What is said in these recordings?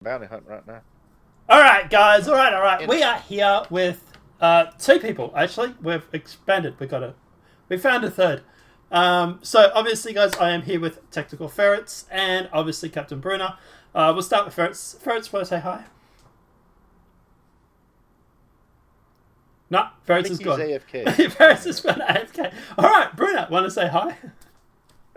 bounty hunt right now. All right, guys. All right. We are here with two people. Actually, we've expanded. We found a third. So obviously, guys, I am here with Technical Ferrets and obviously Captain Bruna. We'll start with Ferrets. Ferrets, want to say hi? No, Ferrets is gone. AFK. Ferrets is gone AFK. All right, Bruna, want to say hi?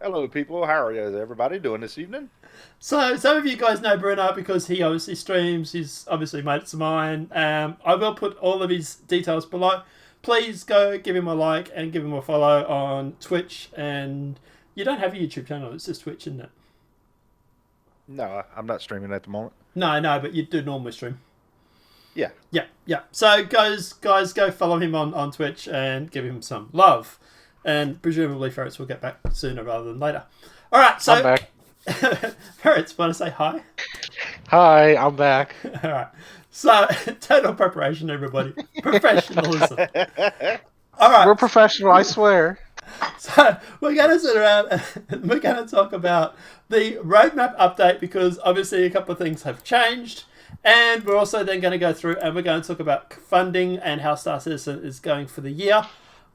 Hello, people. How are everybody doing this evening? So some of you guys know Bruna because he obviously streams. He's obviously mates of mine. I will put all of his details below. Please go give him a like and give him a follow on Twitch. And you don't have a YouTube channel; it's just Twitch, isn't it? No, I'm not streaming at the moment. No, but you do normally stream. Yeah. So guys, go follow him on Twitch and give him some love. And presumably Ferrets will get back sooner rather than later. All right, so I'm back. Ferrets, want to say hi? Hi, I'm back. All right. So total preparation, everybody. Professionalism. All right. We're professional, I swear. So we're going to sit around and we're going to talk about the roadmap update because obviously a couple of things have changed. And we're also then going to go through and we're going to talk about funding and how Star Citizen is going for the year.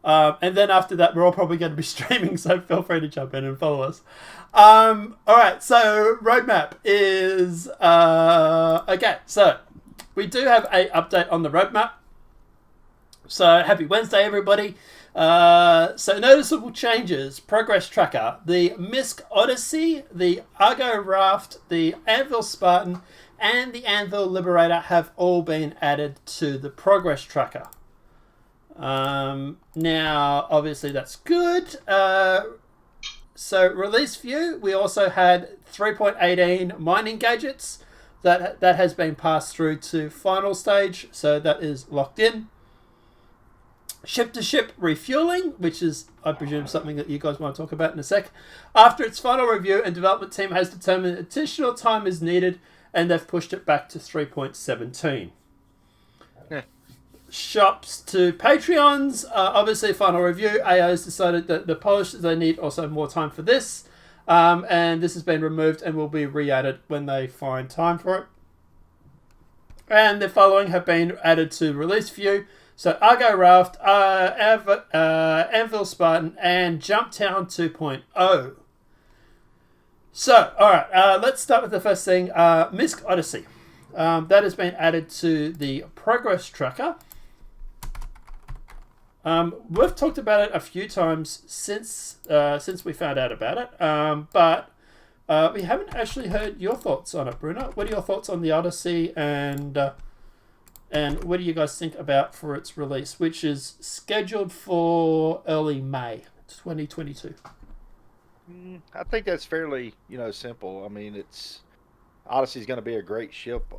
And then after that, we're all probably going to be streaming, so feel free to jump in and follow us. All right, so roadmap is... okay, so we do have a update on the roadmap. So happy Wednesday, everybody. So noticeable changes. Progress tracker. The MISC Odyssey, the Argo Raft, the Anvil Spartan, and the Anvil Liberator have all been added to the progress tracker. Now, obviously that's good. So release view, we also had 3.18 mining gadgets that has been passed through to final stage, so that is locked in. Ship-to-ship refueling, which is, I presume, something that you guys want to talk about in a sec. After its final review, and development team has determined additional time is needed, and they've pushed it back to 3.17. Shops to Patreons. Obviously, final review. AO has decided that the polish that they need also more time for this. And this has been removed and will be re-added when they find time for it. And the following have been added to release view. So Argo Raft, Anvil Spartan, and Jumptown 2.0. So, alright, let's start with the first thing. MISC Odyssey. That has been added to the progress tracker. We've talked about it a few times since we found out about it, but we haven't actually heard your thoughts on it, Bruna. What are your thoughts on the Odyssey, and what do you guys think about for its release, which is scheduled for early May 2022? I think that's fairly, simple. I mean, Odyssey's going to be a great ship.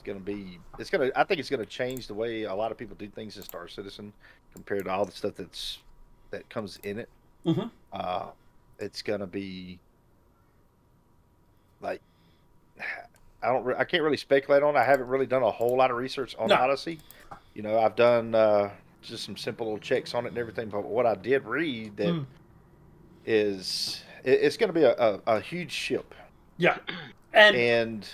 I think it's going to change the way a lot of people do things in Star Citizen compared to all the stuff that comes in it. Mm-hmm. It's going to be like, I can't really speculate on it. I haven't really done a whole lot of research on Odyssey. I've done just some simple little checks on it and everything, but what I did read that is it's going to be a huge ship. Yeah. And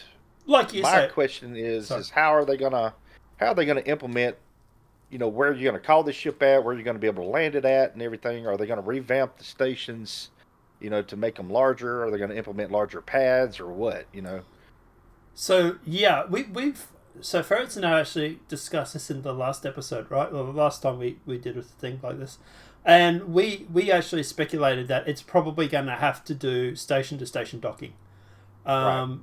like you said, my question is how are they gonna implement, where you're gonna call the ship at, where you're gonna be able to land it at, and everything? Are they gonna revamp the stations, to make them larger? Are they gonna implement larger pads or what? So yeah, so Ferrets and I actually discussed this in the last episode, right? Well, the last time we did a thing like this, and we actually speculated that it's probably going to have to do station to station docking. Right.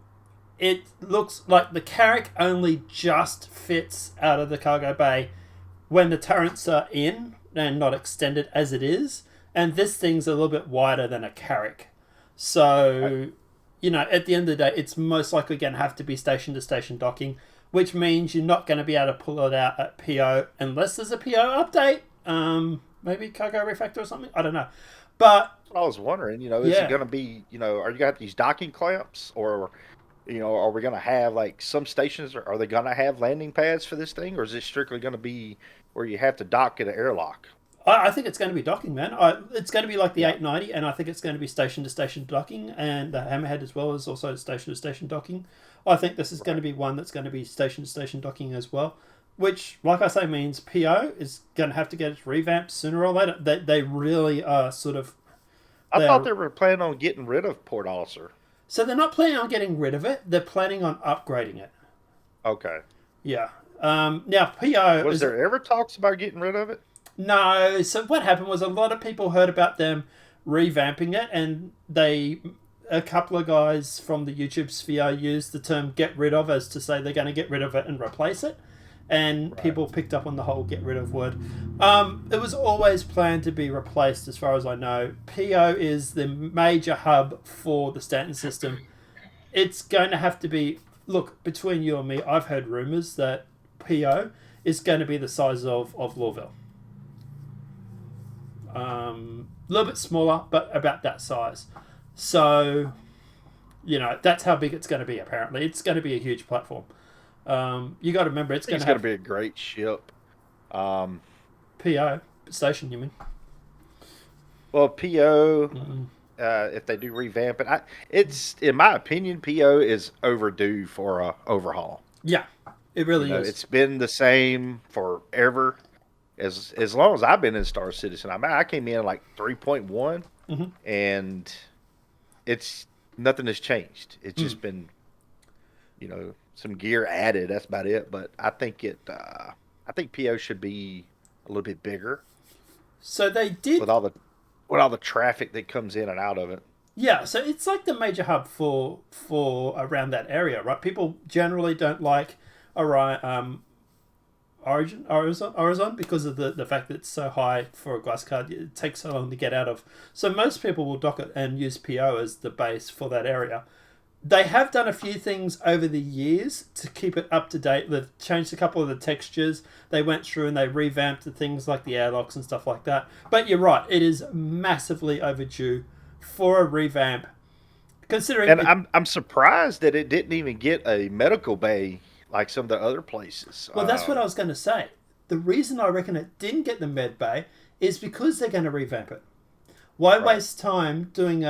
It looks like the Carrack only just fits out of the cargo bay when the turrets are in and not extended as it is. And this thing's a little bit wider than a Carrack. So, at the end of the day, it's most likely going to have to be station to station docking, which means you're not going to be able to pull it out at PO unless there's a PO update. Maybe cargo refactor or something. I don't know. But I was wondering, is it going to be, are you going to have these docking clamps, or are we going to have, like, some stations, are they going to have landing pads for this thing, or is it strictly going to be where you have to dock at an airlock? I think it's going to be docking, man. It's going to be like the 890, and I think it's going to be station-to-station docking, and the Hammerhead as well is also station-to-station docking. I think this is going to be one that's going to be station-to-station docking as well, which, like I say, means PO is going to have to get its revamped sooner or later. They really are sort of... I thought they were planning on getting rid of Port Olisar. So they're not planning on getting rid of it. They're planning on upgrading it. Okay. Yeah. Now, PO... Was there ever talks about getting rid of it? No. So what happened was a lot of people heard about them revamping it, and a couple of guys from the YouTube sphere used the term "get rid of" as to say they're going to get rid of it and replace it. And people picked up on the whole "get rid of" word. It was always planned to be replaced, as far as I know. PO is the major hub for the Stanton system. It's going to have to be... Look, between you and me, I've heard rumours that PO is going to be the size of Lorville. A little bit smaller, but about that size. So, that's how big it's going to be, apparently. It's going to be a huge platform. You got to remember, it's going to be a great ship. PO station, you mean? Well, PO, if they do revamp it, it's in my opinion, PO is overdue for a overhaul. Yeah, it really is. It's been the same forever, as long as I've been in Star Citizen. I came in like 3.1, and nothing has changed. It's just been, some gear added. That's about it. But I think I think PO should be a little bit bigger. So they did with all the traffic that comes in and out of it. Yeah, so it's like the major hub for around that area, right? People generally don't like Horizon because of the fact that it's so high for a glass card. It takes so long to get out of. So most people will dock it and use PO as the base for that area. They have done a few things over the years to keep it up to date. They've changed a couple of the textures. They went through and they revamped the things like the airlocks and stuff like that. But you're right, it is massively overdue for a revamp. Considering, and I'm surprised that it didn't even get a medical bay like some of the other places. Well, that's what I was going to say. The reason I reckon it didn't get the med bay is because they're going to revamp it. Why waste time doing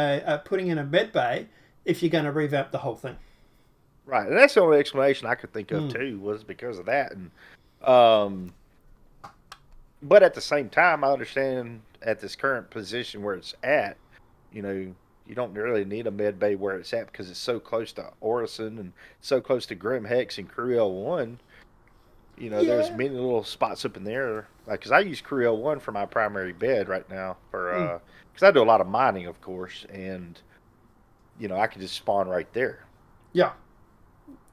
putting in a med bay if you're going to revamp the whole thing? Right, and that's the only explanation I could think of too, was because of that. And but at the same time, I understand at this current position where it's at, you don't really need a med bay where it's at because it's so close to Odyssey and so close to Grim Hex and Crew L1. There's many little spots up in there. Like, because I use Crew L1 for my primary bed right now for because I do a lot of mining, of course, and I can just spawn right there. Yeah.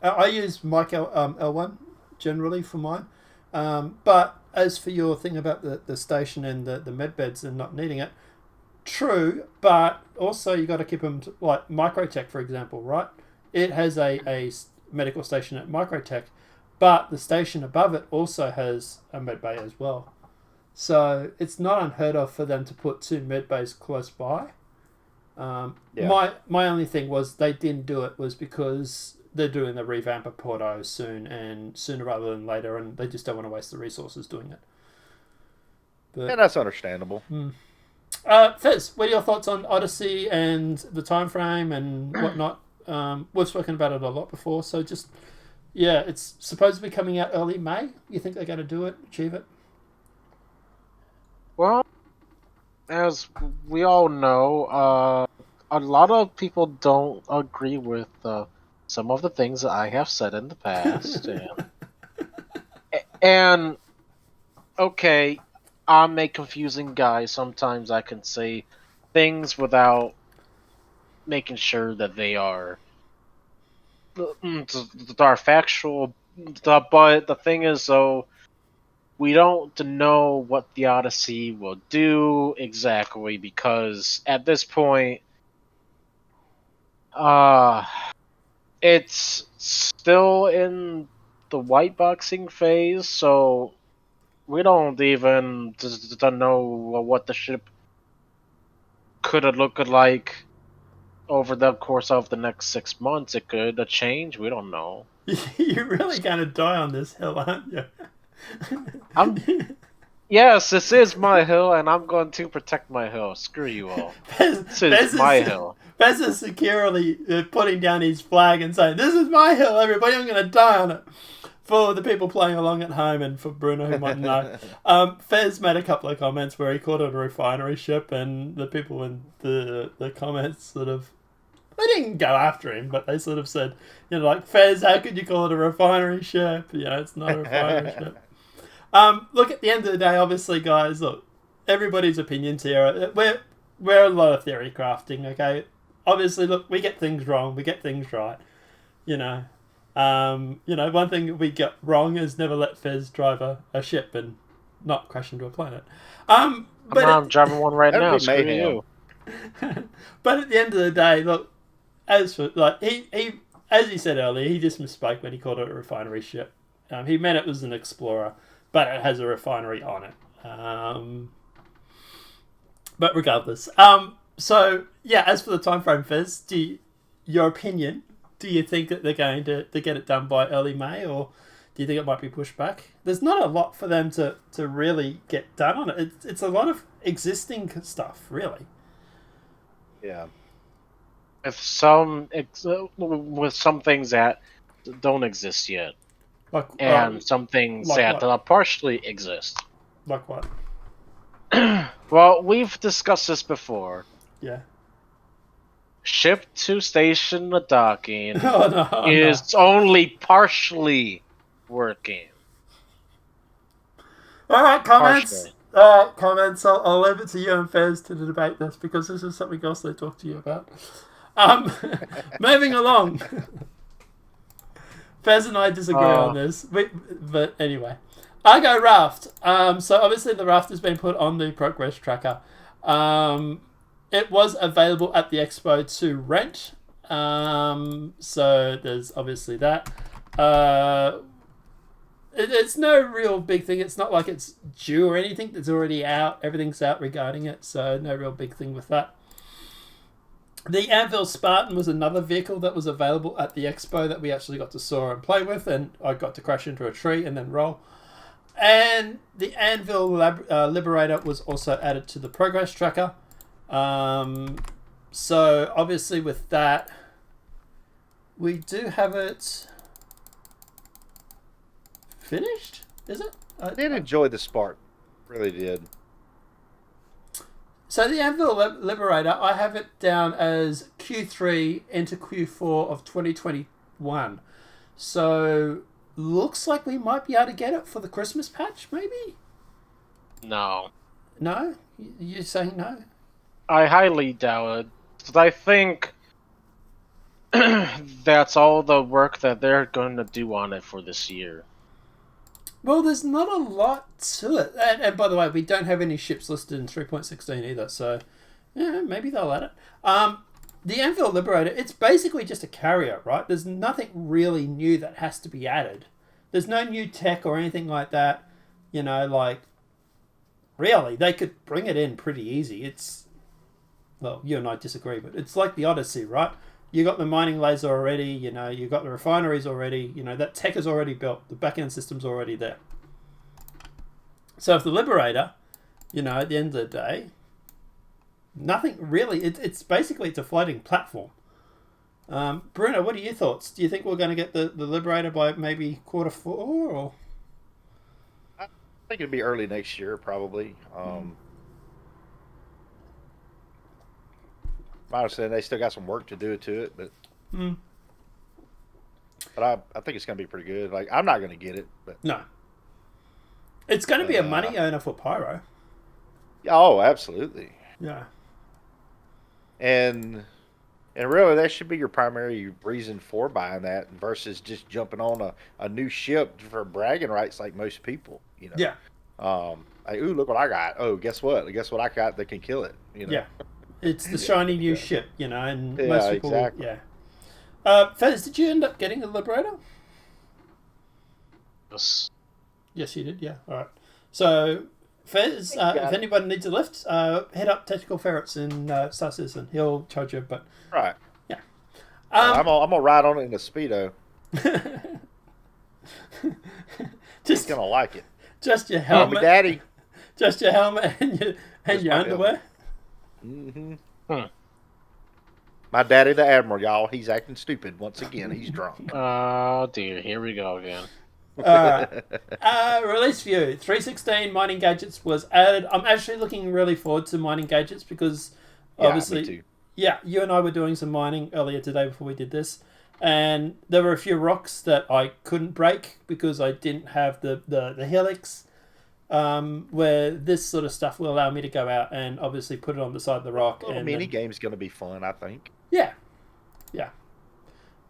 I use Mike L1 generally for mine. But as for your thing about the station and the med beds and not needing it, true, but also you got to keep them like Microtech, for example, right? It has a medical station at Microtech, but the station above it also has a med bay as well. So it's not unheard of for them to put two med bays close by. My only thing was they didn't do it was because they're doing the revamp of Porto soon, and sooner rather than later, and they just don't want to waste the resources doing it. And that's understandable. Fez, what are your thoughts on Odyssey and the time frame and whatnot? We've spoken about it a lot before, so just it's supposed to be coming out early May. You think they're going to do it, achieve it? Well, as we all know, a lot of people don't agree with some of the things that I have said in the past. and okay, I'm a confusing guy. Sometimes I can say things without making sure that they are factual. But the thing is, though, we don't know what the Odyssey will do exactly because at this point, it's still in the white boxing phase, so we don't even know what the ship could look like over the course of the next 6 months. It could change. We don't know. You're really going to die on this hill, aren't you? Yes, this is my hill, and I'm going to protect my hill. Screw you all. This is my hill. Bez is securely putting down his flag and saying, "This is my hill, everybody. I'm going to die on it." For the people playing along at home and for Bruna who might know, Fez made a couple of comments where he called it a refinery ship, and the people in the comments sort of, they didn't go after him, but they sort of said, like, Fez, how could you call it a refinery ship? It's not a refinery ship. Look, at the end of the day, obviously, guys, look, everybody's opinions here. We're a lot of theory crafting, okay? Obviously, look, we get things wrong, we get things right, one thing we get wrong is never let Fez drive a ship and not crash into a planet. I'm driving one right now. Screw you. But at the end of the day, look, as for he as he said earlier, he just misspoke when he called it a refinery ship. He meant it was an explorer, but it has a refinery on it. But regardless, so yeah, as for the time frame, Fez, your opinion? Do you think that they're going to get it done by early May, or do you think it might be pushed back? There's not a lot for them to really get done on it. It's a lot of existing stuff, really. Yeah. With some things that don't exist yet, and some things that partially exist. Like what? Well, we've discussed this before. Yeah. Ship to station docking is only partially working. All right, comments. Comments. I'll leave it to you and Fez to debate this because this is something else they talk to you about. Moving along. Fez and I disagree on this, but anyway, I go Raft. So obviously the Raft has been put on the progress tracker. It was available at the expo to rent. So there's obviously that. It's no real big thing. It's not like it's due or anything. It's already out. Everything's out regarding it. So no real big thing with that. The Anvil Spartan was another vehicle that was available at the expo that we actually got to saw and play with. And I got to crash into a tree and then roll. And the Anvil Liberator was also added to the progress tracker. So obviously with that, we do have it finished, is it? I did enjoy the Spark, really did. So the Anvil Liberator, I have it down as Q3 into Q4 of 2021. So looks like we might be able to get it for the Christmas patch, maybe? No. No? You're saying no? I highly doubt it. But I think that's all the work that they're going to do on it for this year. Well, there's not a lot to it. And by the way, we don't have any ships listed in 3.16 either, so yeah, maybe they'll add it. The Anvil Liberator, it's basically just a carrier, right? There's nothing really new that has to be added. There's no new tech or anything like that. Really, they could bring it in pretty easy. Well, you and I disagree, but it's like the Odyssey, right? You got the mining laser already, you got the refineries already, that tech is already built, the back-end system's already there. So if the Liberator, at the end of the day, nothing really, it's basically, it's a floating platform. Bruna, what are your thoughts? Do you think we're going to get the Liberator by maybe Q4, or? I think it'd be early next year, probably. Honestly, they still got some work to do to it, but I think it's going to be pretty good. Like, I'm not going to get it, but no, it's going to be a money earner for Pyro. Oh, absolutely. Yeah, and really, that should be your primary reason for buying that versus just jumping on a new ship for bragging rights, like most people. Yeah. Like, ooh, look what I got. Oh, guess what? Guess what I got that can kill it. Yeah. It's the shiny new ship, and most people... Exactly. Yeah. Fez, did you end up getting a Liberator? Yes. Yes, you did, yeah. All right. So, Fez, if anybody needs a lift, head up Tactical Ferrets in Star Citizen. He'll charge you, but... Right. Yeah. I'm going to ride on it in a Speedo. Just going to like it. Just your helmet. Call me Daddy. Just your helmet and your underwear. Mm-hmm. Hmm. My daddy, the admiral, y'all. He's acting stupid once again. He's drunk. Oh dear, here we go again. Alright. Release view. 3.16 mining gadgets was added. I'm actually looking really forward to mining gadgets because obviously, me too. yeah, you and I were doing some mining earlier today before we did this, and there were a few rocks that I couldn't break because I didn't have the helix. Where this sort of stuff will allow me to go out and obviously put it on the side of the rock. Well, and mini game's going to be fun, I think. Yeah.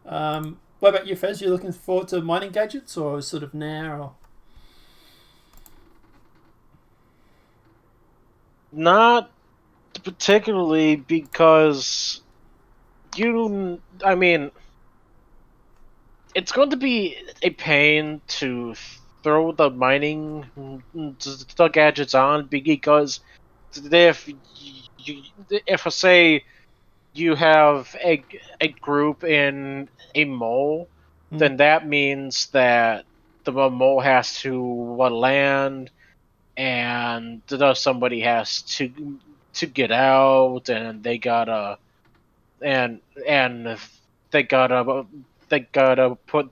What about you, Fez? You looking forward to mining gadgets or sort of now? Or... Not particularly because I mean, it's going to be a pain to throw the mining the gadgets on because if say you have a group in a mole, then that means that the mole has to land and somebody has to get out and and they gotta put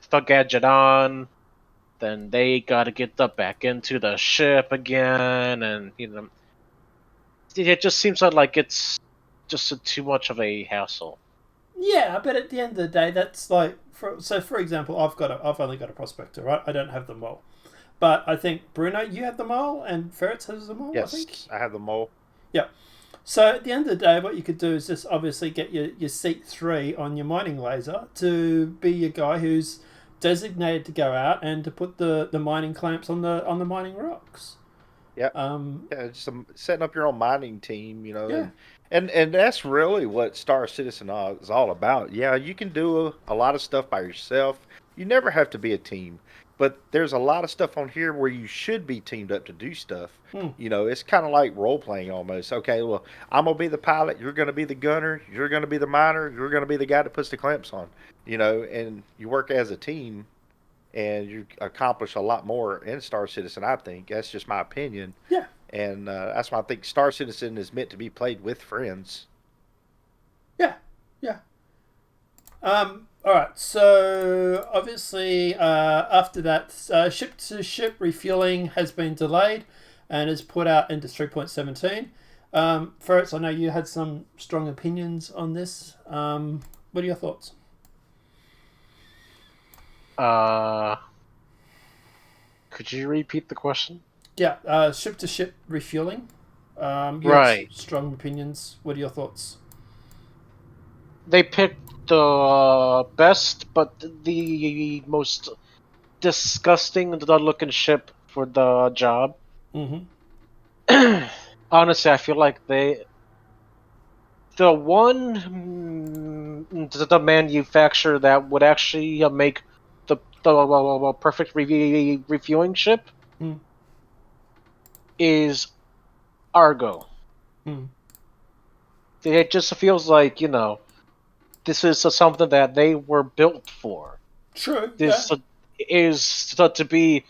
the gadget on, then they gotta get back into the ship again, and it just seems like it's just too much of a hassle. Yeah, but at the end of the day, that's like for example, I've only got a prospector, right? I don't have the mole, but I think Bruna, you have the mole, and Ferrets has the mole. Yes, I think I have the mole. Yeah. So at the end of the day, what you could do is just obviously get your seat 3 on your mining laser to be your guy who's designated to go out and to put the mining clamps on the mining rocks. Yeah. Yeah, just setting up your own mining team, Yeah. And that's really what Star Citizen is all about. Yeah, you can do a lot of stuff by yourself. You never have to be a team. But there's a lot of stuff on here where you should be teamed up to do stuff. It's kind of like role playing almost. Okay, well, I'm going to be the pilot. You're going to be the gunner. You're going to be the miner. You're going to be the guy that puts the clamps on. And you work as a team and you accomplish a lot more in Star Citizen, I think. That's just my opinion. Yeah. And that's why I think Star Citizen is meant to be played with friends. Yeah. All right, so obviously after that, ship-to-ship refueling has been delayed and is put out into 3.17. Ferrets, I know you had some strong opinions on this. What are your thoughts? Could you repeat the question? Yeah, ship-to-ship refueling. You right. Have strong opinions. What are your thoughts? They picked the best, but the most disgusting looking ship for the job. Mm-hmm. Honestly, I feel like the manufacturer that would actually make the perfect refueling ship is Argo. It just feels like this is something that they were built for. True. This is to be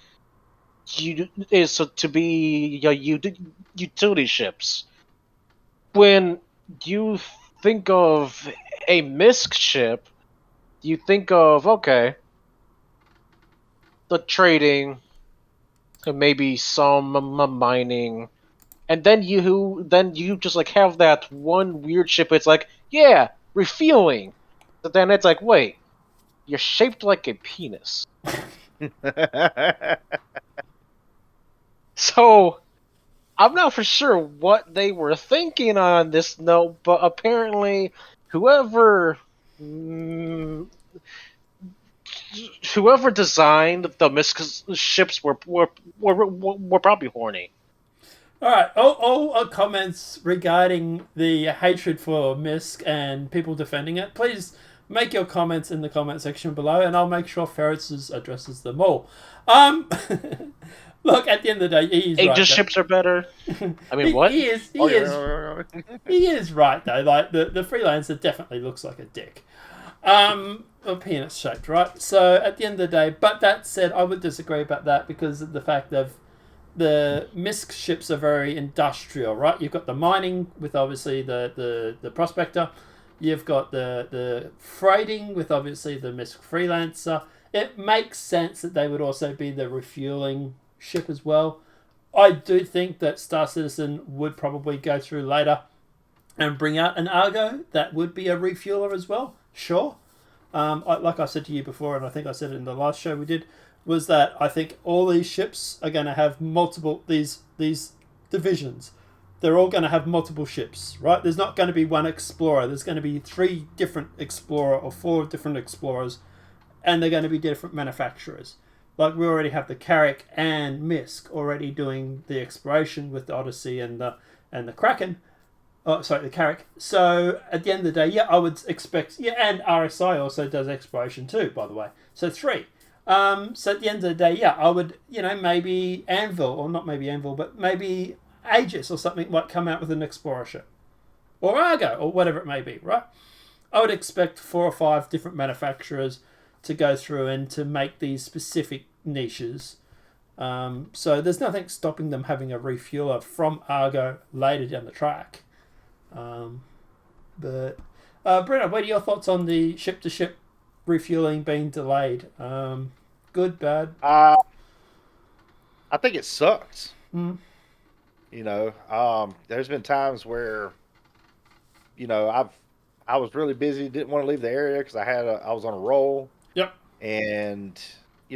utility ships. When you think of a MISC ship, you think of the trading, and maybe some mining, and then you just like have that one weird ship. It's like, yeah, refueling. But then it's like, wait, you're shaped like a penis. So I'm not for sure what they were thinking on this note, but apparently whoever designed the MISC ships were probably horny. All right, all comments regarding the hatred for MISC and people defending it, please make your comments in the comment section below, and I'll make sure Ferrets addresses them all. Look, at the end of the day, he is right. Ships are better. I mean, what? He is right, though. Like, the freelancer definitely looks like a dick. A penis shaped, right? So, at the end of the day, but that said, I would disagree about that because of the fact of the MISC ships are very industrial, right? You've got the mining with obviously the prospector. You've got the freighting with obviously the MISC freelancer. It makes sense that they would also be the refueling ship as well. I do think that Star Citizen would probably go through later and bring out an Argo that would be a refueler as well. Sure. Like I said to you before, and I think I said it in the last show we did, was that I think all these ships are going to have multiple these divisions. They're all going to have multiple ships, right? There's not going to be one explorer. There's going to be 3 different explorer or 4 different explorers, and they're going to be different manufacturers. Like we already have the Carrack and Misk already doing the exploration with the Odyssey and the Kraken. Oh, sorry, the Carrack. So at the end of the day, yeah, I would expect, yeah, and RSI also does exploration too, by the way. So 3. So at the end of the day, yeah, I would, maybe Anvil, or not maybe Anvil, but maybe Aegis or something might come out with an explorer ship. Or Argo, or whatever it may be, right? I would expect 4 or 5 different manufacturers to go through and to make these specific niches. So there's nothing stopping them having a refueler from Argo later down the track. But Bruna, what are your thoughts on the ship-to-ship refueling being delayed? Good, bad? I think it sucks. Mm. There's been times where, I was really busy, didn't want to leave the area because I was on a roll. Yep. And,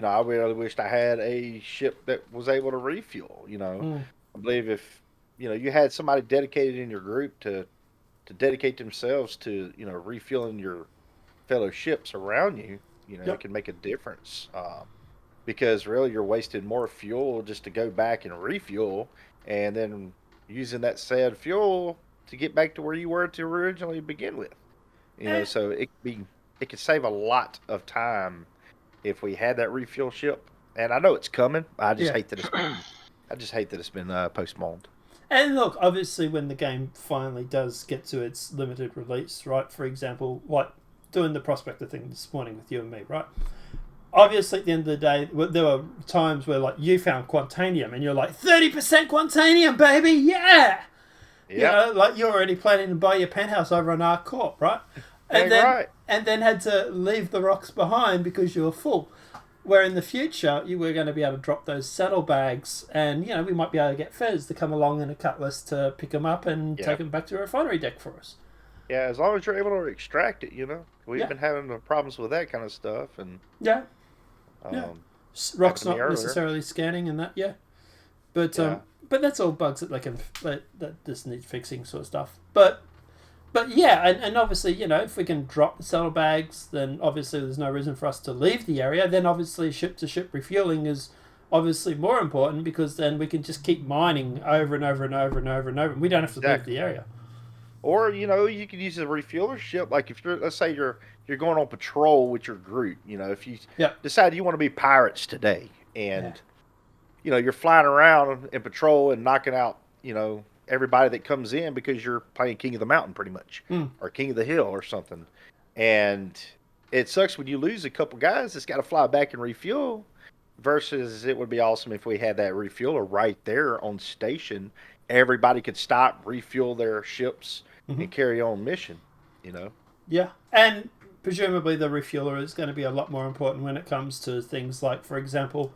I really wished I had a ship that was able to refuel. I believe if, you had somebody dedicated in your group to dedicate themselves to, refueling your fellow ships around you, Yep. it can make a difference. Because really you're wasting more fuel just to go back and refuel and then using that said fuel to get back to where you were to originally begin with. So it could save a lot of time if we had that refuel ship. And I know it's coming. I just hate that it's been postponed. And look, obviously when the game finally does get to its limited release, right? For example, like doing the prospector thing this morning with you and me, right? Obviously, at the end of the day, there were times where like you found Quantanium and you're like 30% Quantanium, baby, yeah. Yeah. Like you're already planning to buy your penthouse over on Arc Corp, right? And then had to leave the rocks behind because you were full. Where in the future you were going to be able to drop those saddlebags, and we might be able to get Fez to come along in a cutlass to pick them up and take them back to a refinery deck for us. Yeah, as long as you're able to extract it, we've been having problems with that kind of stuff, and rocks not necessarily scanning and that, but that's all bugs that that just need fixing, sort of stuff. But yeah, and obviously, if we can drop the saddlebags, then obviously there's no reason for us to leave the area. Then obviously ship-to-ship refueling is obviously more important because then we can just keep mining over and over and over and over and over. And we don't have to leave the area. Or, you could use a refueler ship. Like if let's say you're going on patrol with your group, if you decide you want to be pirates today and, you're flying around in patrol and knocking out, everybody that comes in because you're playing King of the Mountain pretty much, or King of the Hill or something. And it sucks when you lose a couple guys that's got to fly back and refuel, versus it would be awesome if we had that refueler right there on station. Everybody could stop, refuel their ships, and carry on mission, Yeah, and presumably the refueler is going to be a lot more important when it comes to things like, for example,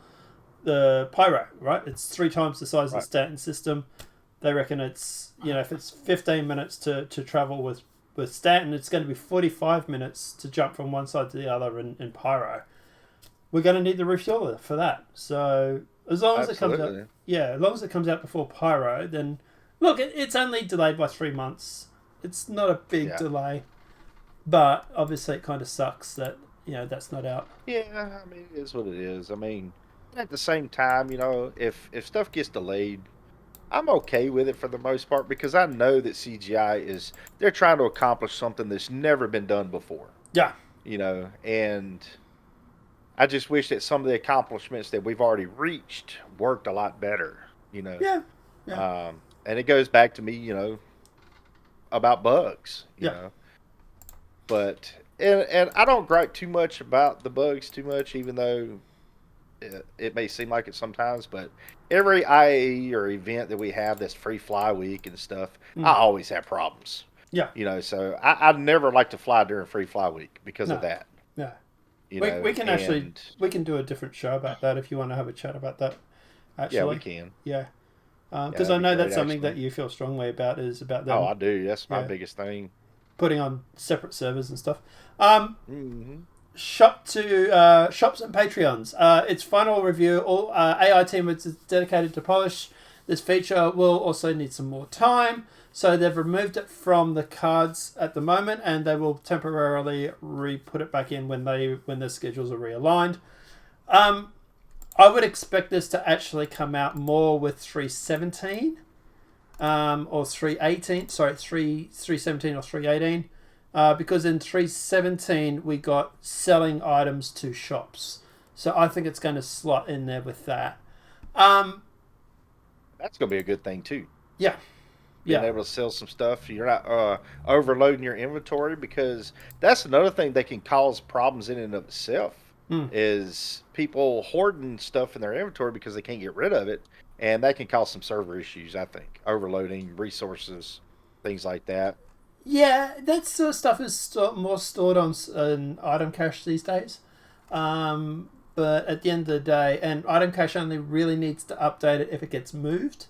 the Pyro, right? It's 3 times the size of the Stanton system. They reckon it's, if it's 15 minutes to travel with Stanton, it's going to be 45 minutes to jump from one side to the other in Pyro. We're going to need the refueler for that. So as long as it comes out, as long as it comes out before Pyro, then look, it's only delayed by 3 months. It's not a big delay, but obviously it kind of sucks that that's not out. Yeah, I mean it is what it is. I mean, at the same time, if stuff gets delayed, I'm okay with it for the most part because I know that CGI they're trying to accomplish something that's never been done before. Yeah. And I just wish that some of the accomplishments that we've already reached worked a lot better, Yeah. And it goes back to me, about bugs, you know. But, and I don't gripe too much about the bugs too much, even though it may seem like it sometimes, but every IAE or event that we have that's free fly week and stuff, I always have problems. Yeah. So I never like to fly during free fly week because No. of that. Yeah. You We, know, we can actually and we can do a different show about that if you want to have a chat about that. Actually, yeah, we can. Yeah, because that'd I be know great, that's something that actually. you feel strongly about is about them Oh, I do. That's my Yeah. biggest thing. putting on separate servers and stuff. Hmm. Shops and Patreons. Its final review. All AI team is dedicated to polish. This feature will also need some more time, so they've removed it from the cards at the moment, and they will temporarily put it back in when their schedules are realigned. I would expect this to actually come out more with 317, or 318. Sorry, 317 or 318. Because in 317 we got selling items to shops, so I think it's going to slot in there with that. That's gonna be a good thing too. Yeah, Being yeah, able to sell some stuff, you're not overloading your inventory, because that's another thing that can cause problems in and of itself. Is people hoarding stuff in their inventory because they can't get rid of it, and that can cause some server issues. I think overloading resources, things like that. yeah. That sort of stuff is more stored on an item cache these days. But at the end of the day, and item cache only really needs to update it if it gets moved.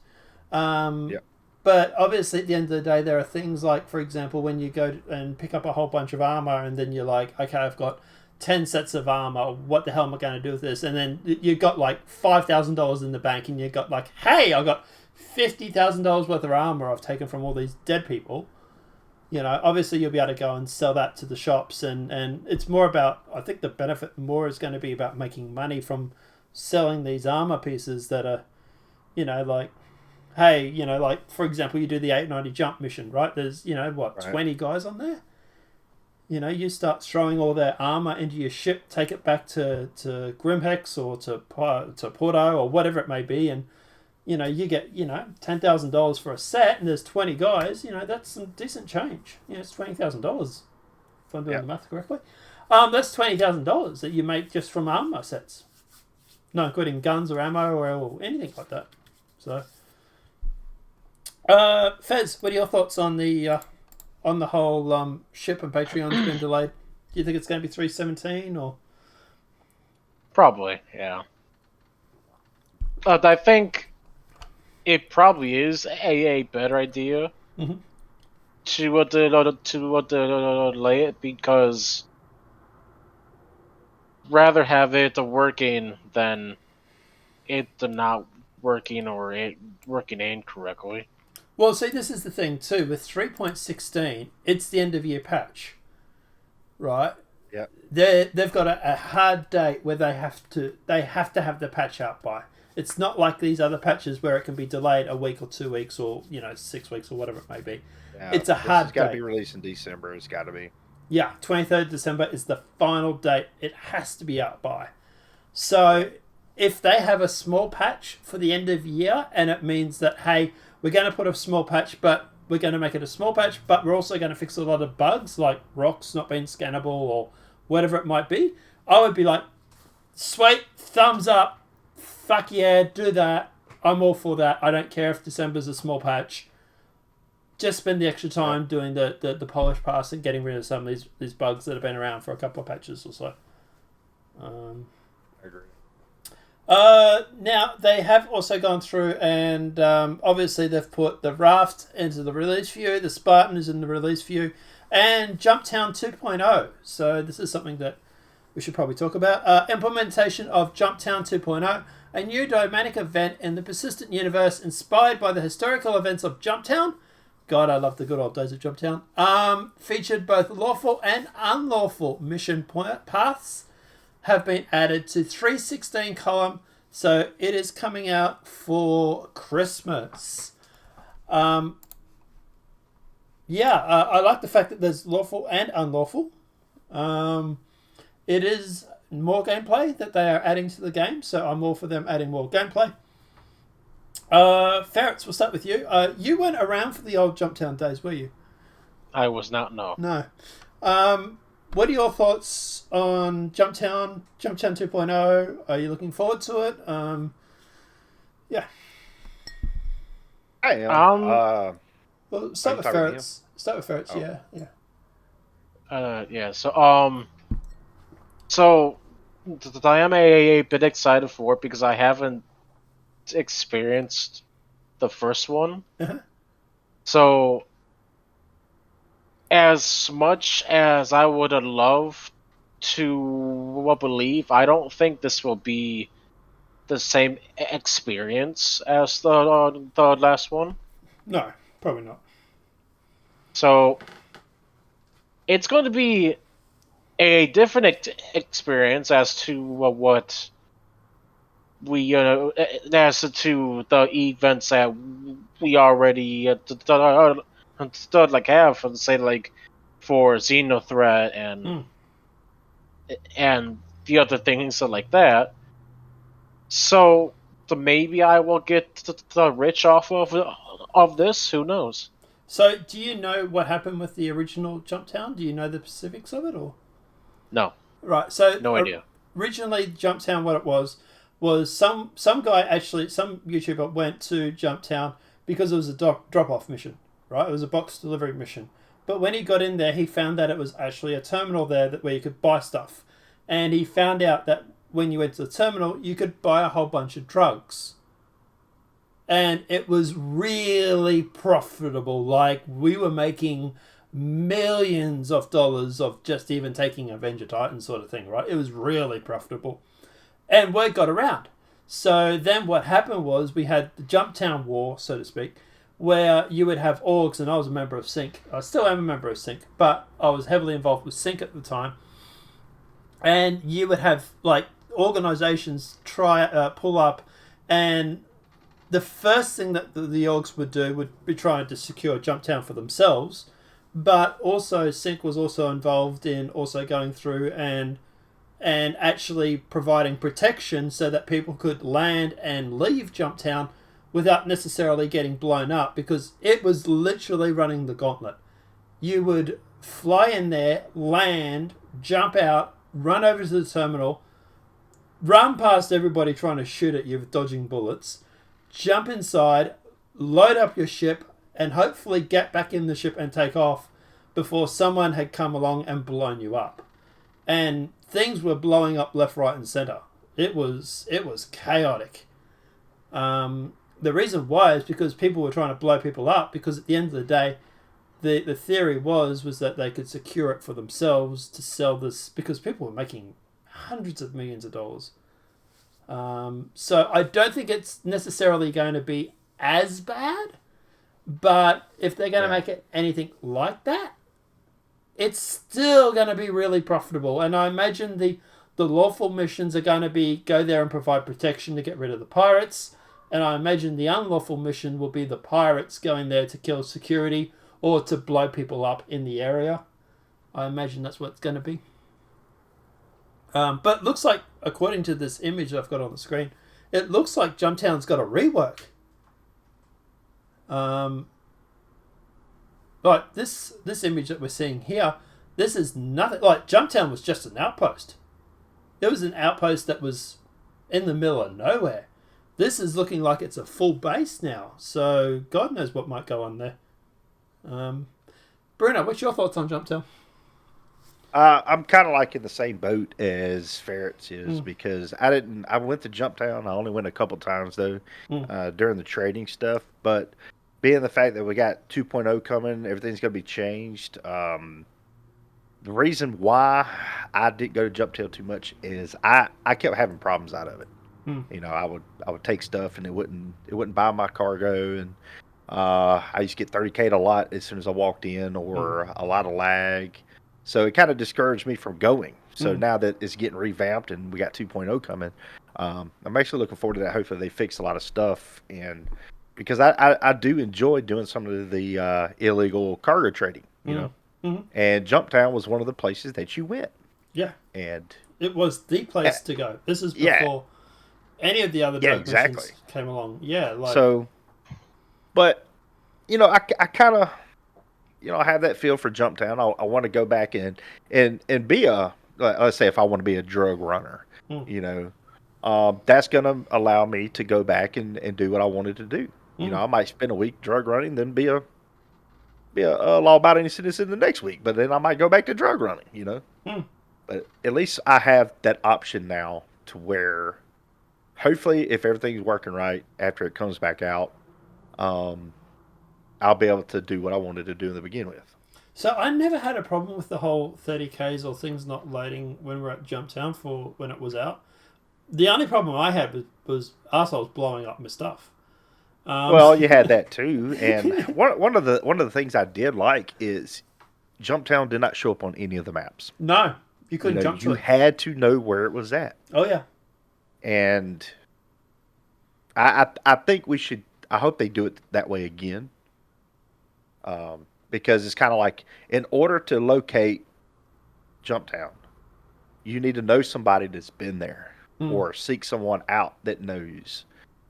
Yeah. But obviously, at the end of the day, there are things like, for example, when you go and pick up a whole bunch of armor, and then you're like, okay, I've got 10 sets of armor. What the hell am I going to do with this? And then you've got like $5,000 in the bank, and you've got like, hey, I got $50,000 worth of armor I've taken from all these dead people. Obviously you'll be able to go and sell that to the shops, and it's more about, I think the benefit more is going to be about making money from selling these armor pieces that are, like, hey, like, for example, you do the 890 jump mission, right? There's, Right. 20 guys on there? You start throwing all their armor into your ship, take it back to Grimhex or to Porto or whatever it may be, and you get, $10,000 for a set, and there's 20 guys. That's some decent change. It's $20,000 if I'm doing the math correctly. That's $20,000 that you make just from armor sets, not including guns or ammo or anything like that. So, Fez, what are your thoughts on the whole ship and Patreon's been delayed? Do you think it's going to be 317 or? Probably, yeah. But I think it probably is a better idea to delay it, because rather have it working than it not working, or it working incorrectly. Well, see, this is the thing too. With 3.16, it's the end of year patch, right? Yeah. They've got a hard date where they have to have the patch out by. It's not like these other patches where it can be delayed a week or 2 weeks or 6 weeks or whatever it may be. Yeah, It's a hard It's got to date. be released in December. It's got to be. Yeah, 23rd December is the final date it has to be out by. So if they have a small patch for the end of year, and it means that, hey, we're going to put a small patch, but we're going to make it a small patch, but we're also going to fix a lot of bugs like rocks not being scannable or whatever it might be, I would be like, sweet, thumbs up, fuck yeah, do that. I'm all for that. I don't care if December's a small patch. Just spend the extra time doing the polish pass and getting rid of some of these bugs that have been around for a couple of patches or so. I agree. Now, they have also gone through and obviously they've put the Raft into the release view, the Spartan is in the release view, and Jumptown 2.0. So this is something that we should probably talk about. Implementation of Jumptown 2.0, a new dynamic event in the persistent universe inspired by the historical events of Jumptown. God, I love the good old days of Jumptown. Featured both lawful and unlawful mission paths have been added to 316 column, so it is coming out for Christmas. I like the fact that there's lawful and unlawful. It is more gameplay that they are adding to the game, so I'm all for them adding more gameplay. Ferrets, we'll start with you. You weren't around for the old Jumptown days, were you? I was not, no. No. what are your thoughts on Jumptown 2.0? Are you looking forward to it? Yeah. I am. Well, start with ferrets. Start with ferrets. Oh. Yeah. Yeah. So I am a bit excited for it because I haven't experienced the first one. Uh-huh. So, as much as I would have loved to believe, I don't think this will be the same experience as the last one. No, probably not. So, it's going to be a different experience as to what we as to the events that we already like have for say like for Xenothreat and the other things like that. So maybe I will get the rich off of this. Who knows? So, do you know what happened with the original Jumptown? Do you know the specifics of it, or No? Right. So, no idea. Originally, Jumptown, what it was some guy actually, some YouTuber went to Jumptown because it was a drop-off mission, right? It was a box delivery mission. But when he got in there, he found that it was actually a terminal there where you could buy stuff. And he found out that when you went to the terminal, you could buy a whole bunch of drugs. And it was really profitable. Like, we were making millions of dollars of just even taking Avenger Titan sort of thing, right? It was really profitable. And word got around. So then what happened was we had the Jumptown War, so to speak, where you would have orgs, and I was a member of Sync. I still am a member of Sync, but I was heavily involved with Sync at the time. And you would have, like, organizations pull up, and the first thing that the orgs would do would be trying to secure Jumptown for themselves, but also Sync was also involved in also going through and actually providing protection so that people could land and leave Jumptown without necessarily getting blown up, because it was literally running the gauntlet. You would fly in there, land, jump out, run over to the terminal, run past everybody trying to shoot at you with dodging bullets, jump inside, load up your ship, and hopefully get back in the ship and take off before someone had come along and blown you up. And things were blowing up left, right, and center. It was chaotic. The reason why is because people were trying to blow people up, because at the end of the day, the theory was that they could secure it for themselves to sell this, because people were making hundreds of millions of dollars. So I don't think it's necessarily going to be as bad, but if they're going to make it anything like that, it's still going to be really profitable. And I imagine the lawful missions are going to be go there and provide protection to get rid of the pirates. And I imagine the unlawful mission will be the pirates going there to kill security or to blow people up in the area. I imagine that's what it's going to be. But it looks like, according to this image that I've got on the screen, it looks like Jumptown's got a rework. Like this image that we're seeing here, this is nothing. Like, Jumptown was just an outpost. It was an outpost that was in the middle of nowhere. This is looking like it's a full base now. So God knows what might go on there. Bruna, what's your thoughts on Jumptown? I'm kind of like in the same boat as Ferrets is, because I went to Jumptown. I only went a couple times though, during the trading stuff. But being the fact that we got 2.0 coming, everything's going to be changed. The reason why I didn't go to Jumptown too much is I kept having problems out of it. You know, I would take stuff and it wouldn't buy my cargo, and I used to get 30K'd a lot as soon as I walked in, or a lot of lag. So it kind of discouraged me from going. So now that it's getting revamped and we got 2.0 coming, I'm actually looking forward to that. Hopefully they fix a lot of stuff, and because I do enjoy doing some of the illegal cargo trading, you know. And Jumptown was one of the places that you went. Yeah. And it was the place to go. This is before any of the other missions came along. Yeah. Like... So, but, you know, I kind of... have that feel for Jumptown. I want to go back and be let's say if I want to be a drug runner, you know, that's going to allow me to go back and do what I wanted to do. You know, I might spend a week drug running, then be a law-abiding citizen the next week, but then I might go back to drug running. You know, but at least I have that option now to where, hopefully, if everything's working right after it comes back out, I'll be able to do what I wanted to do to begin with. So I never had a problem with the whole 30Ks or things not loading when we're at Jumptown for when it was out. The only problem I had was assholes blowing up my stuff. Well, you had that too, and one of the things I did like is Jumptown did not show up on any of the maps. No, you couldn't jump to it. You had to know where it was at. Oh yeah, and I think we should. I hope they do it that way again. Because it's kind of like, in order to locate Jumptown, you need to know somebody that's been there or seek someone out that knows,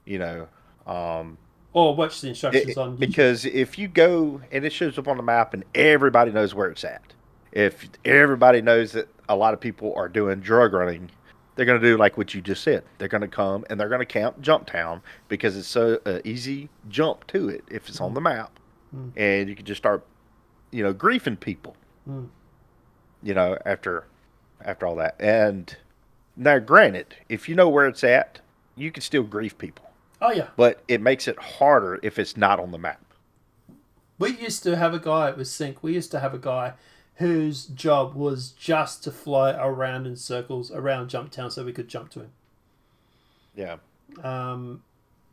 you know. Or watch the instructions on YouTube. Because if you go and it shows up on the map and everybody knows where it's at, if everybody knows that a lot of people are doing drug running, they're going to do like what you just said. They're going to come and they're going to camp Jumptown because it's so easy jump to it if it's on the map. And you can just start, griefing people, after all that. And now, granted, if you know where it's at, you can still grief people. Oh, yeah. But it makes it harder if it's not on the map. We used to have a guy at Sync. We used to have a guy whose job was just to fly around in circles around Jumptown so we could jump to him. Yeah.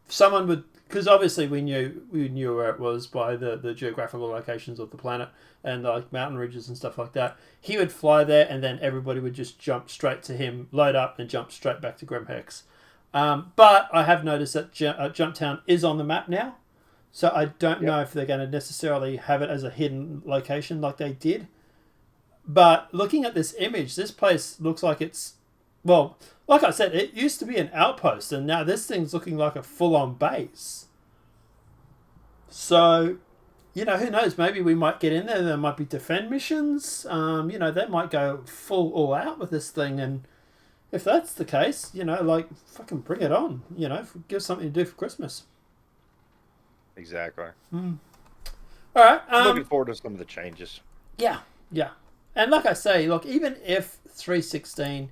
Someone would, because obviously we knew where it was by the geographical locations of the planet and like mountain ridges and stuff like that. He would fly there, and then everybody would just jump straight to him, load up, and jump straight back to Grim Hex. But I have noticed that Jumptown is on the map now, so I don't know if they're going to necessarily have it as a hidden location like they did. But looking at this image, this place looks like it's, well, like I said, it used to be an outpost, and now this thing's looking like a full-on base. So, who knows? Maybe we might get in there. There might be defend missions. They might go full all out with this thing, and if that's the case, fucking bring it on. Give something to do for Christmas. Exactly. All right. I'm looking forward to some of the changes. Yeah. And like I say, look, even if 316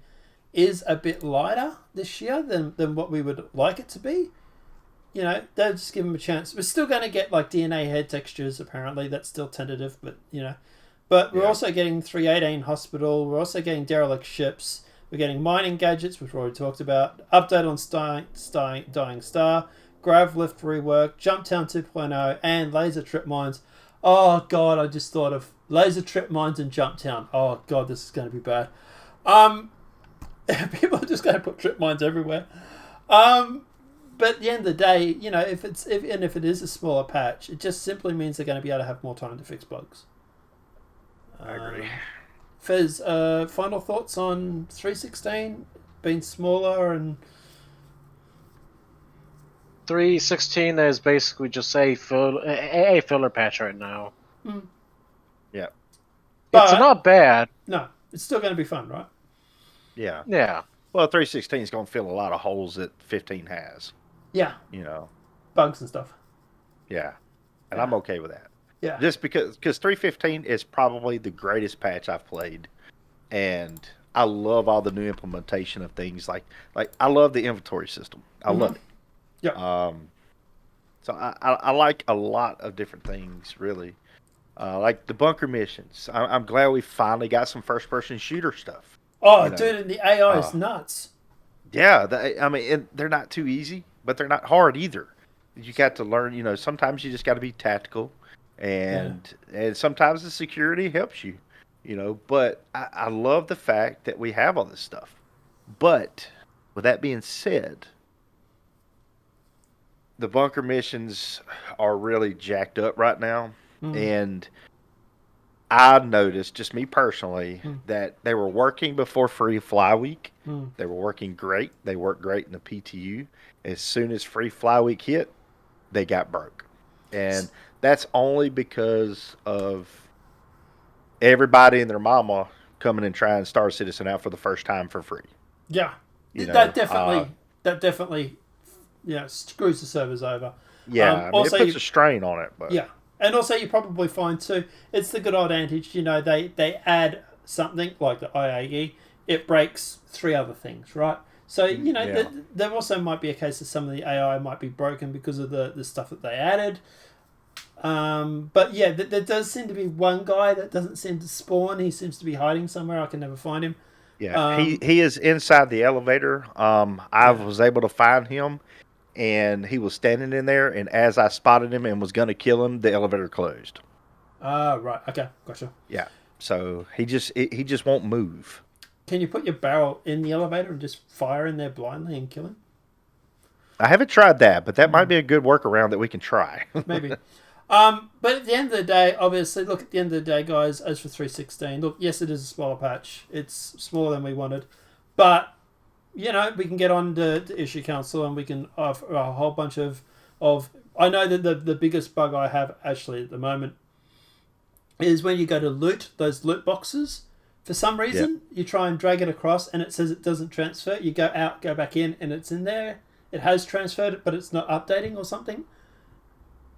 is a bit lighter this year than what we would like it to be, they'll just give them a chance. We're still going to get like DNA head textures, apparently. That's still tentative, but But we're also getting 318 hospital. We're also getting derelict ships. We're getting mining gadgets, which we already talked about. Update on Dying Star. Grav lift rework. Jumptown 2.0 and laser trip mines. Oh god, I just thought of laser trip mines in Jumptown. Oh god, this is going to be bad. People are just going to put trip mines everywhere. But at the end of the day, if it is a smaller patch, it just simply means they're going to be able to have more time to fix bugs. I agree. Fez, final thoughts on 316 being smaller and 316 is basically just a filler patch right now. Yeah. It's not bad. No, it's still going to be fun, right? Yeah. Yeah. Well, 316 is going to fill a lot of holes that 15 has. Yeah. Bugs and stuff. Yeah. And I'm okay with that. Yeah. Just because 315 is probably the greatest patch I've played. And I love all the new implementation of things like I love the inventory system. I love it. Yeah. So I like a lot of different things, really. Like the bunker missions. I'm glad we finally got some first-person shooter stuff. Oh, dude, and the AI is nuts. Yeah, they're not too easy, but they're not hard either. You got to learn, sometimes you just got to be tactical, and sometimes the security helps you, But I love the fact that we have all this stuff. But with that being said, the bunker missions are really jacked up right now, and I noticed, just me personally, that they were working before Free Fly Week. They were working great. They worked great in the PTU. As soon as Free Fly Week hit, they got broke. And that's only because of everybody and their mama coming and trying Star Citizen out for the first time for free. Yeah, You that know, definitely, screws the servers over. yeah. I mean, it Also, puts a strain on it, but yeah, and also you probably find too, it's the good old adage, they add something like the IAE, it breaks three other things, right? So, yeah, there also might be a case that some of the AI might be broken because of the stuff that they added. But yeah, there does seem to be one guy that doesn't seem to spawn. He seems to be hiding somewhere. I can never find him. yeah. He is inside the elevator. I Yeah. was able to find him, and he was standing in there. And as I spotted him and was going to kill him, the elevator closed. Right. Okay. Gotcha. Yeah. So he just won't move. Can you put your barrel in the elevator and just fire in there blindly and kill him? I haven't tried that, but that might be a good workaround that we can try. Maybe. But at the end of the day, obviously, look, at the end of the day, guys, as for 316, look, yes, it is a smaller patch. It's smaller than we wanted. But, we can get on to issue council and we can offer a whole bunch of I know that the biggest bug I have actually at the moment is when you go to loot those loot boxes. For some reason, you try and drag it across and it says it doesn't transfer. You go out, go back in, and it's in there. It has transferred it, but it's not updating or something.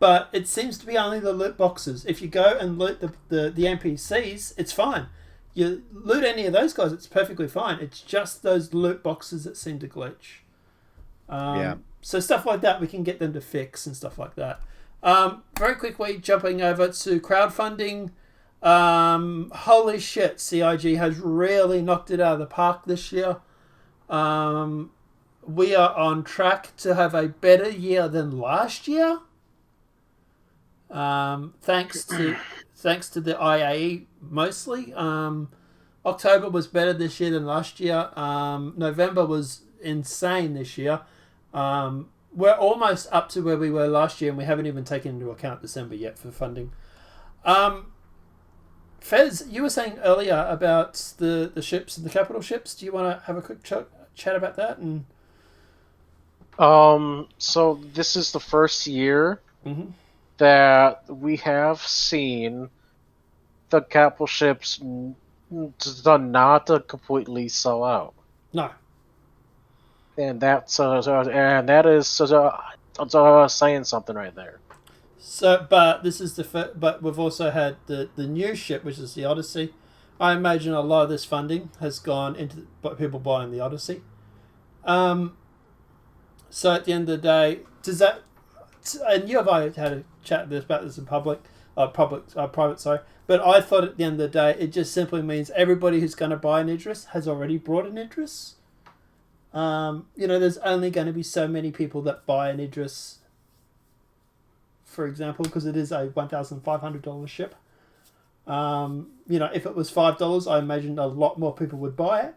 But it seems to be only the loot boxes. If you go and loot the NPCs, it's fine. You loot any of those guys, it's perfectly fine. It's just those loot boxes that seem to glitch. So stuff like that, we can get them to fix and stuff like that. Very quickly, jumping over to crowdfunding. Holy shit, CIG has really knocked it out of the park this year. We are on track to have a better year than last year. Thanks to the IAE mostly. October was better this year than last year. November was insane this year. We're almost up to where we were last year, and we haven't even taken into account December yet for funding. Fez, you were saying earlier about the ships and the capital ships. Do you want to have a quick chat about that? And so this is the first year that we have seen the capital ships not completely sell out. No. And that is saying something right there. So, but this is but we've also had the new ship, which is the Odyssey. I imagine a lot of this funding has gone into people buying the Odyssey. So at the end of the day, does that? And you have I had a chat about this in private, sorry. But I thought at the end of the day, it just simply means everybody who's going to buy an Idris has already brought an Idris. There's only going to be so many people that buy an Idris, for example, because it is a $1,500 ship. If it was $5, I imagine a lot more people would buy it.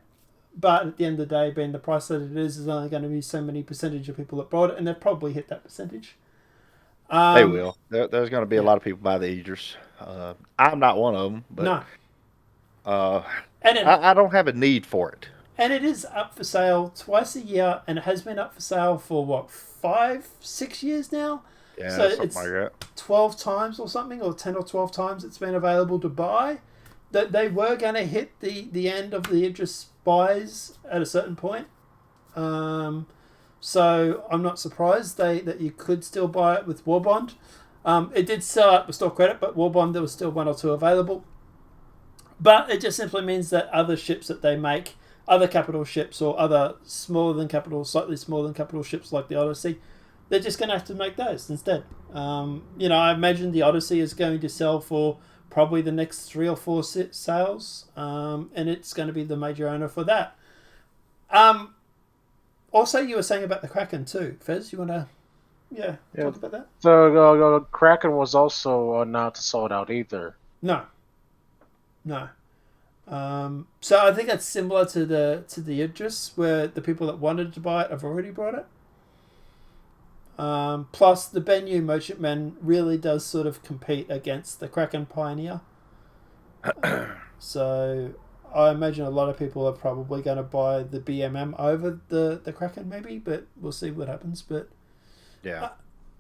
But at the end of the day, being the price that it is, there's only going to be so many percentage of people that bought it, and they've probably hit that percentage. They will. There's going to be a lot of people buy the Idris. I'm not one of them, but no. I don't have a need for it. And it is up for sale twice a year, and it has been up for sale for 5-6 years now. Yeah, so something it's like that. 12 times or something, or 10 or 12 times it's been available to buy. That they were going to hit the end of the Idris buys at a certain point. So I'm not surprised that you could still buy it with War Bond. It did sell out with store credit, but War Bond there was still one or two available. But it just simply means that other ships that they make, other capital ships or other slightly smaller than capital ships like the Odyssey, they're just going to have to make those instead. I imagine the Odyssey is going to sell for probably the next 3 or 4 sales, and it's going to be the major owner for that. Also, you were saying about the Kraken too, Fez. You want to, talk about that? The Kraken was also not sold out either. No. So I think that's similar to the Idris, where the people that wanted to buy it have already bought it. Plus, the Bennu Merchantman really does sort of compete against the Kraken Pioneer. So I imagine a lot of people are probably going to buy the BMM over the Kraken, maybe, but we'll see what happens. But yeah,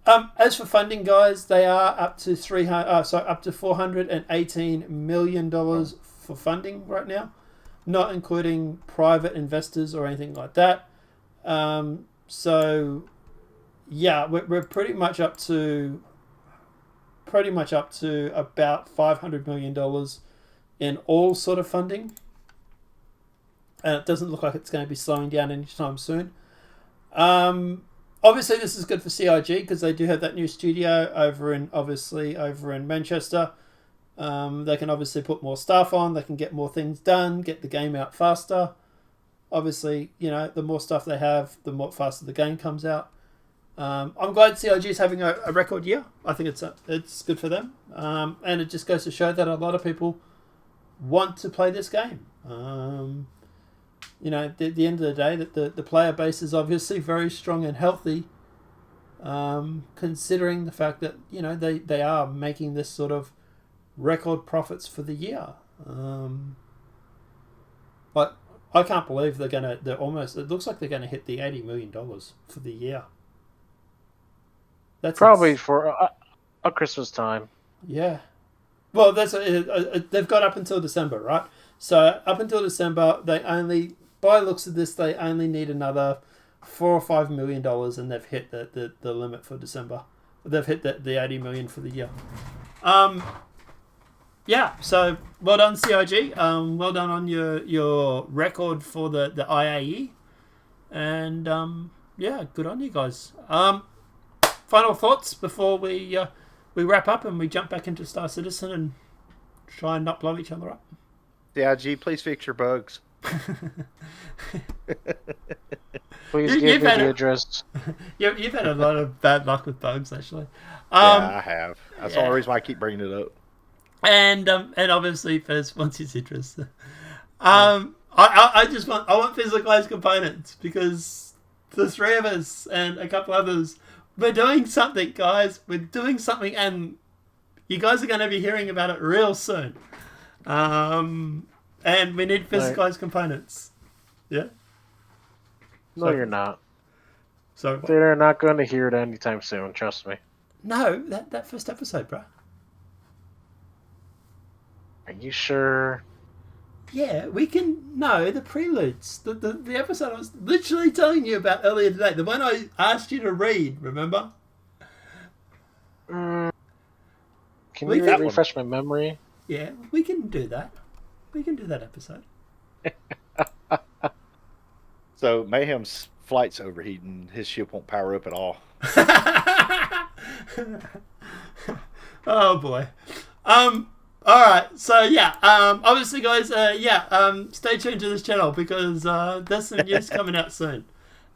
As for funding, guys, they are up to $418 million for funding right now, not including private investors or anything like that. So, yeah, we're pretty much up to about $500 million in all sort of funding, and it doesn't look like it's going to be slowing down anytime soon. Obviously, this is good for CIG because they do have that new studio over in Manchester. They can obviously put more stuff on. They can get more things done, get the game out faster. Obviously, the more stuff they have, the more faster the game comes out. I'm glad CIG is having a record year. I think it's good for them, and it just goes to show that a lot of people want to play this game. At the end of the day, that the player base is obviously very strong and healthy, considering the fact that they are making this sort of record profits for the year. But I can't believe they're almost. It looks like they're gonna hit the $80 million for the year. That's probably for a Christmas time. Yeah. Well, they've got up until December, right? So up until December, by the looks of this, they only need another $4 or $5 million, and they've hit the limit for December. They've hit the $80 million for the year. Yeah. So well done, CIG. Well done on your record for the IAE, and yeah, good on you guys. Final thoughts before we wrap up and we jump back into Star Citizen and try and not blow each other up. CIG, please fix your bugs. Please give me the address. You've had a lot of bad luck with bugs, actually. Yeah, I have. That's the only reason why I keep bringing it up. And obviously Fez wants his interest. I want physicalized components because the three of us and a couple others, we're doing something, guys. We're doing something, and you guys are going to be hearing about it real soon. And we need physicalized components. Yeah? No, you're not. So they're not going to hear it anytime soon, trust me. No, that first episode, bro. Are you sure? Yeah, we can... No, the preludes. The episode I was literally telling you about earlier today. The one I asked you to read, remember? Can you refresh my memory? Yeah, we can do that. We can do that episode. So Mayhem's flight's overheating. His ship won't power up at all. Oh boy. Alright, so yeah, obviously guys, stay tuned to this channel because there's some news coming out soon.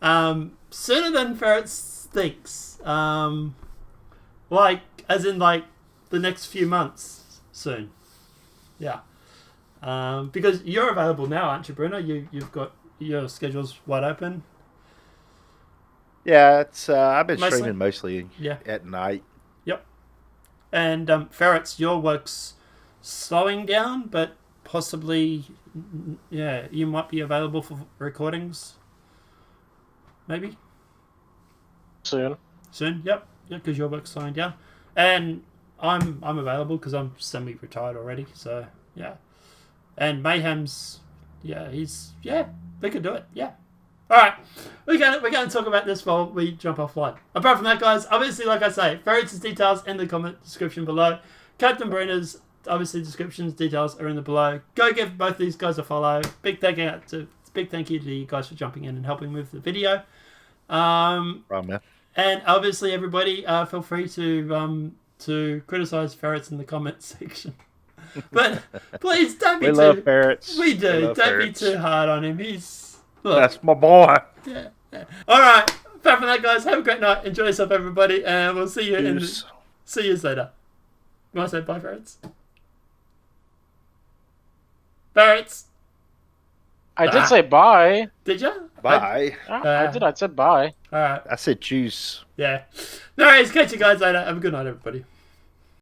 Sooner than Ferrets thinks. As in the next few months soon. Yeah. Because you're available now, aren't you, Bruna? You've got your schedule's wide open. Yeah, it's I've been streaming mostly at night. Yep. And Ferrets, your work's slowing down, but possibly, you might be available for recordings. Maybe. Soon, yep, because your work's slowing down, and I'm available because I'm semi-retired already. So yeah, and Mayhem's, we could do it. Yeah. All right, we're going to talk about this while we jump offline. Apart from that, guys, obviously, like I say, Ferrets' details in the comment description below. Captain Bruna's obviously descriptions, details are in the below. Go give both these guys a follow. Big thank you to you guys for jumping in and helping with the video. Right, man. And obviously, everybody, feel free to criticize Ferrets in the comment section. But please don't be we love Ferrets. We do. Don't be too hard on him. That's my boy. Yeah. All right. Apart from that, guys, have a great night. Enjoy yourself, everybody, and we'll see you see you later. You want to say bye, Ferrets? Ferrets. I did say bye. Did you? Bye. I did. I said bye. All right. I said juice. Yeah. No worries. Catch you guys later. Have a good night, everybody.